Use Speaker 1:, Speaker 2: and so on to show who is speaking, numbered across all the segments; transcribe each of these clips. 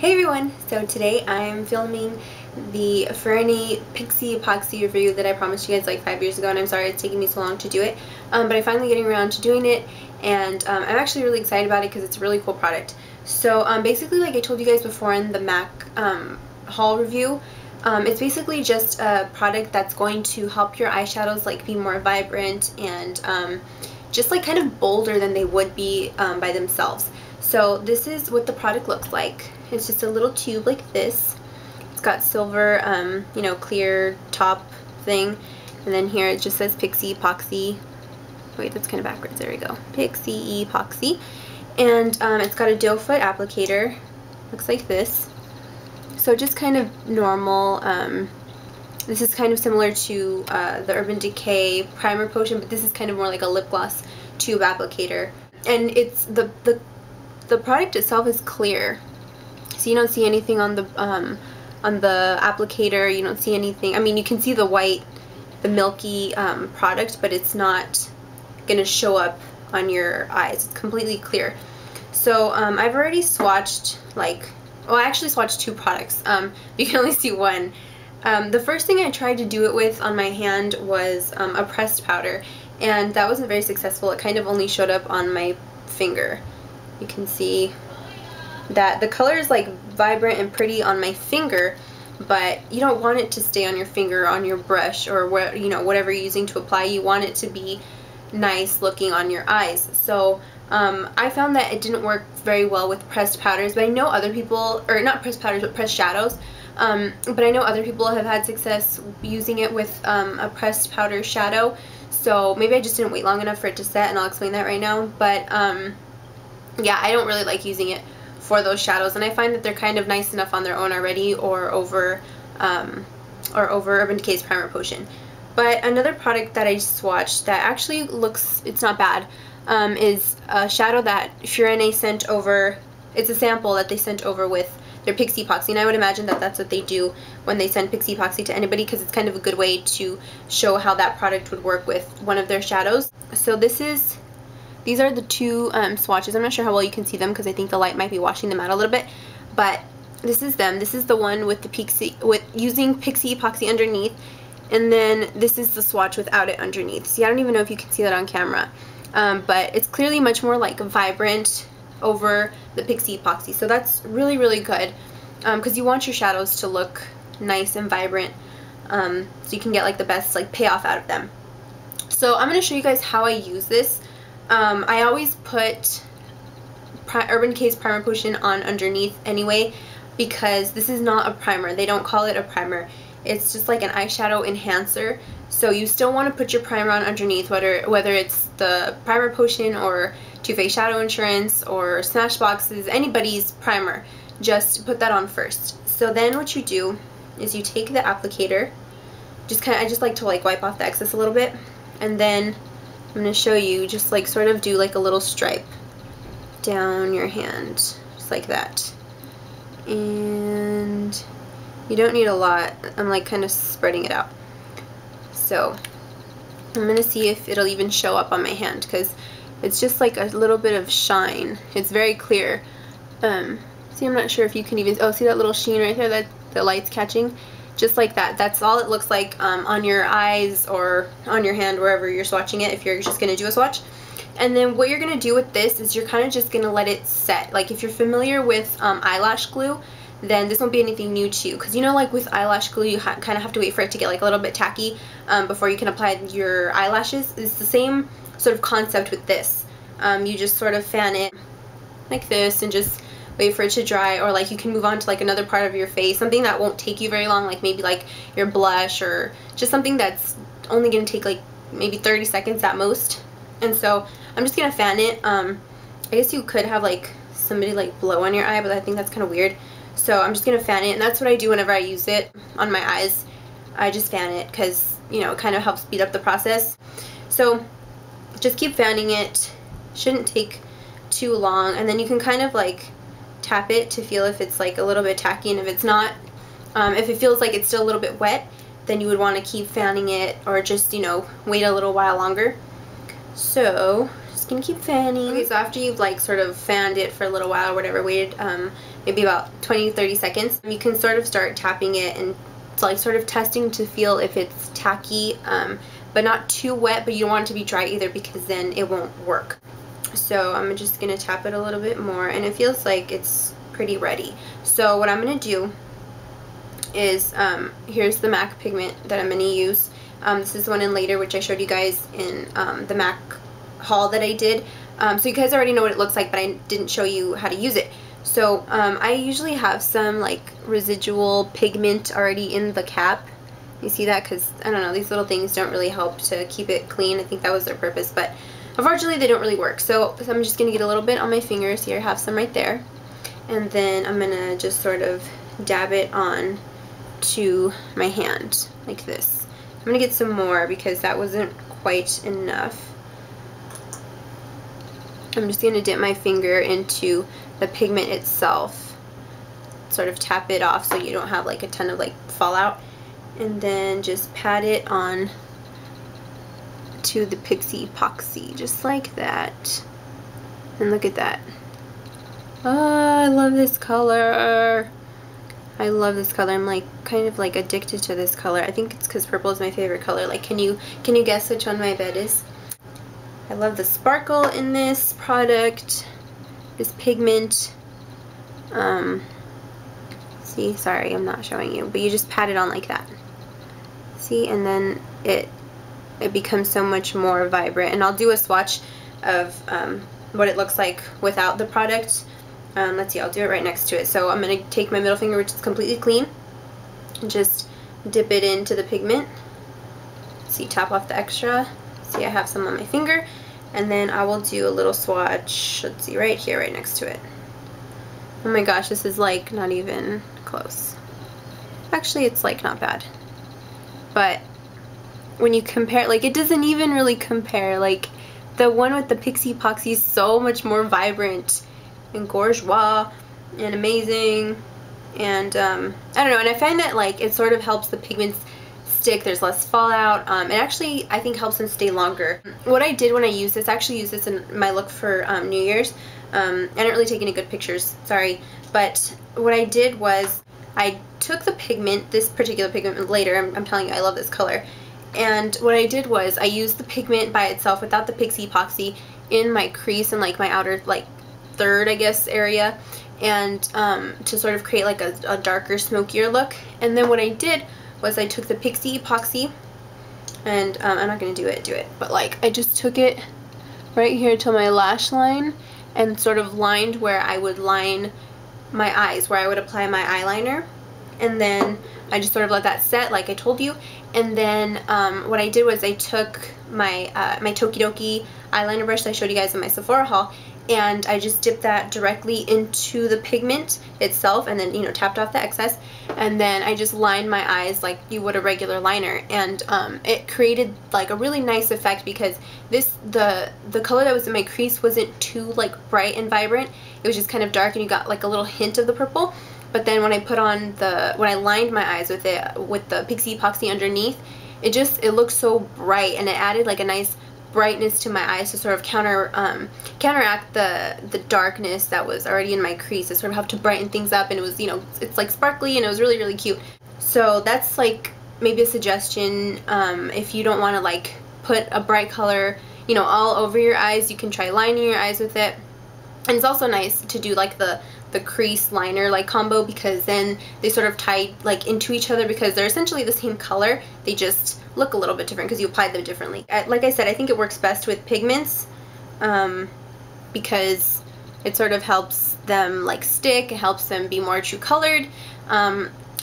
Speaker 1: Hey everyone! So today I'm filming the Fyrinnae Pixie Epoxy review that I promised you guys like 5 years ago, and I'm sorry it's taking me so long to do it, but I'm finally getting around to doing it, and I'm actually really excited about it because it's a really cool product. So basically, like I told you guys before in the MAC haul review, it's basically just a product that's going to help your eyeshadows like be more vibrant and just like kind of bolder than they would be by themselves. So this is what the product looks like. It's just a little tube like this. It's got silver, you know, clear top thing, and then here it just says Pixie Epoxy. Wait, that's kind of backwards. There we go. Pixie Epoxy, and it's got a doe foot applicator. Looks like this. So just kind of normal. This is kind of similar to the Urban Decay primer potion, but this is kind of more like a lip gloss tube applicator. And it's the product itself is clear, so you don't see anything on the applicator. You don't see anything. I mean, you can see the white, the milky product, but it's not gonna show up on your eyes. It's completely clear. So I've already swatched I actually swatched two products. You can only see one. The first thing I tried to do it with on my hand was a pressed powder, and that wasn't very successful. It kind of only showed up on my finger. You can see that the color is like vibrant and pretty on my finger, but you don't want it to stay on your finger, on your brush, or whatever you're using to apply. You want it to be nice looking on your eyes. So I found that it didn't work very well with pressed powders, but I know other people, or not pressed powders, but pressed shadows. But I know other people have had success using it with a pressed powder shadow. So maybe I just didn't wait long enough for it to set, and I'll explain that right now. But yeah, I don't really like using it for those shadows, and I find that they're kind of nice enough on their own already, or over Urban Decay's primer potion. But another product that I swatched that actually looks, it's not bad, is a shadow that Fyrinnae sent over. It's a sample that they sent over with their Pixie Epoxy, and I would imagine that that's what they do when they send Pixie Epoxy to anybody, because it's kind of a good way to show how that product would work with one of their shadows. So these are the two swatches. I'm not sure how well you can see them because I think the light might be washing them out a little bit, but this is them. This is the one with the using Pixie Epoxy underneath, and then this is the swatch without it underneath. See, I don't even know if you can see that on camera, but it's clearly much more like vibrant over the Pixie Epoxy. So that's really, really good, because you want your shadows to look nice and vibrant, so you can get like the best like payoff out of them. So I'm going to show you guys how I use this. I always put Urban Decay's primer potion on underneath anyway, because this is not a primer. They don't call it a primer. It's just like an eyeshadow enhancer. So you still want to put your primer on underneath, whether it's the primer potion or Too Faced Shadow Insurance or Smashbox's, anybody's primer. Just put that on first. So then what you do is you take the applicator, I just like to like wipe off the excess a little bit, and then I'm going to show you, just like sort of do like a little stripe down your hand, just like that. And you don't need a lot. I'm like kind of spreading it out. So I'm going to see if it'll even show up on my hand, because it's just like a little bit of shine. It's very clear. See, I'm not sure if you can even, oh, see that little sheen right there that the light's catching? Just like that. That's all it looks like on your eyes or on your hand, wherever you're swatching it, if you're just going to do a swatch. And then what you're going to do with this is you're kind of just going to let it set. Like if you're familiar with eyelash glue, then this won't be anything new to you. Because you know, like with eyelash glue, you kind of have to wait for it to get like a little bit tacky before you can apply your eyelashes. It's the same sort of concept with this. You just sort of fan it like this and just wait for it to dry, or like you can move on to like another part of your face, something that won't take you very long, like maybe like your blush, or just something that's only going to take like maybe 30 seconds at most. And so I'm just going to fan it. I guess you could have like somebody like blow on your eye, but I think that's kind of weird. So I'm just going to fan it, and that's what I do whenever I use it on my eyes. I just fan it because, you know, it kind of helps speed up the process. So just keep fanning it. Shouldn't take too long, and then you can kind of like tap it to feel if it's like a little bit tacky, and if it's not, if it feels like it's still a little bit wet, then you would want to keep fanning it, or just, you know, wait a little while longer. So just gonna keep fanning. Okay, so after you've like sort of fanned it for a little while or whatever, waited maybe about 20-30 seconds, you can sort of start tapping it and it's like sort of testing to feel if it's tacky, but not too wet, but you don't want it to be dry either because then it won't work. So I'm just gonna tap it a little bit more and it feels like it's pretty ready. So what I'm gonna do is, here's the MAC pigment that I'm gonna use. This is the one in Later, which I showed you guys in the MAC haul that I did. So you guys already know what it looks like, but I didn't show you how to use it. So I usually have some like residual pigment already in the cap. You see that? Because I don't know, these little things don't really help to keep it clean. I think that was their purpose, but unfortunately they don't really work. So I'm just gonna get a little bit on my fingers here. I have some right there, and then I'm gonna just sort of dab it on to my hand like this. I'm gonna get some more because that wasn't quite enough. I'm just gonna dip my finger into the pigment itself, sort of tap it off so you don't have like a ton of like fallout, and then just pat it on to the Pixie Epoxy just like that. And look at that. Oh, I love this color. I love this color. I'm like kind of like addicted to this color. I think it's because purple is my favorite color. Like, can you guess which one my bed is? I love the sparkle in this product, this pigment. See, sorry, I'm not showing you, but you just pat it on like that. See, and then it becomes so much more vibrant. And I'll do a swatch of what it looks like without the product. Let's see, I'll do it right next to it. So I'm going to take my middle finger, which is completely clean, and just dip it into the pigment. See, tap off the extra. See, I have some on my finger. And then I will do a little swatch, let's see, right here, right next to it. Oh my gosh, this is like not even close. Actually, it's like not bad. But when you compare, like, it doesn't even really compare. Like, the one with the Pixie Epoxy is so much more vibrant and bourgeois and amazing, and I don't know, and I find that like it sort of helps the pigments stick. There's less fallout. It actually, I think, helps them stay longer. What I did when I used this, I actually used this in my look for New Year's. I didn't really take any good pictures, sorry, but what I did was I took the pigment, this particular pigment Later, I'm telling you, I love this color, and what I did was I used the pigment by itself without the Pixie Epoxy in my crease and like my outer like third, I guess, area, and to sort of create like a darker, smokier look. And then what I did was I took the Pixie Epoxy, and I'm not going to do it, but like I just took it right here to my lash line and sort of lined where I would line my eyes, where I would apply my eyeliner, and then I just sort of let that set like I told you. And then what I did was I took my my Tokidoki eyeliner brush that I showed you guys in my Sephora haul, and I just dipped that directly into the pigment itself, and then, you know, tapped off the excess, and then I just lined my eyes like you would a regular liner, and it created like a really nice effect because the color that was in my crease wasn't too like bright and vibrant. It was just kind of dark, and you got like a little hint of the purple. But then when I put on when I lined my eyes with the Pixie Epoxy underneath, it looked so bright, and it added like a nice brightness to my eyes to sort of counteract the darkness that was already in my crease. It sort of helped to brighten things up, and it was, you know, it's like sparkly, and it was really, really cute. So that's like maybe a suggestion. If you don't want to like put a bright color, you know, all over your eyes, you can try lining your eyes with it. And it's also nice to do like the crease liner like combo, because then they sort of tie like into each other because they're essentially the same color. They just look a little bit different because you applied them differently. Like I said, I think it works best with pigments because it sort of helps them like stick. It helps them be more true colored.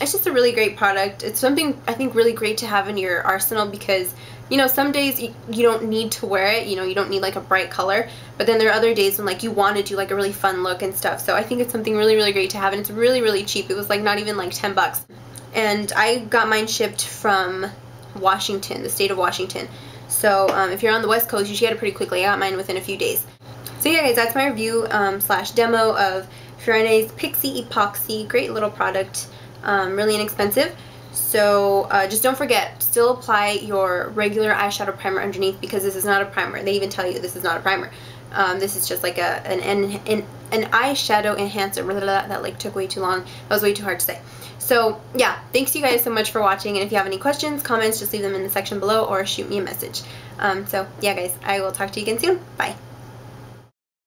Speaker 1: It's just a really great product. It's something I think really great to have in your arsenal because, you know, some days you don't need to wear it, you know, you don't need like a bright color, but then there are other days when like you want to do like a really fun look and stuff. So I think it's something really, really great to have, and it's really, really cheap. It was like not even like 10 bucks. And I got mine shipped from Washington, the state of Washington. So if you're on the West Coast, you should get it pretty quickly. I got mine within a few days. So yeah, guys, that's my review slash demo of Fyrinnae's Pixie Epoxy. Great little product, really inexpensive. So just don't forget, still apply your regular eyeshadow primer underneath because this is not a primer. They even tell you this is not a primer. This is just like an eyeshadow enhancer. That like took way too long. That was way too hard to say. So yeah, thanks you guys so much for watching, and if you have any questions, comments, just leave them in the section below or shoot me a message. So yeah guys, I will talk to you again soon. Bye.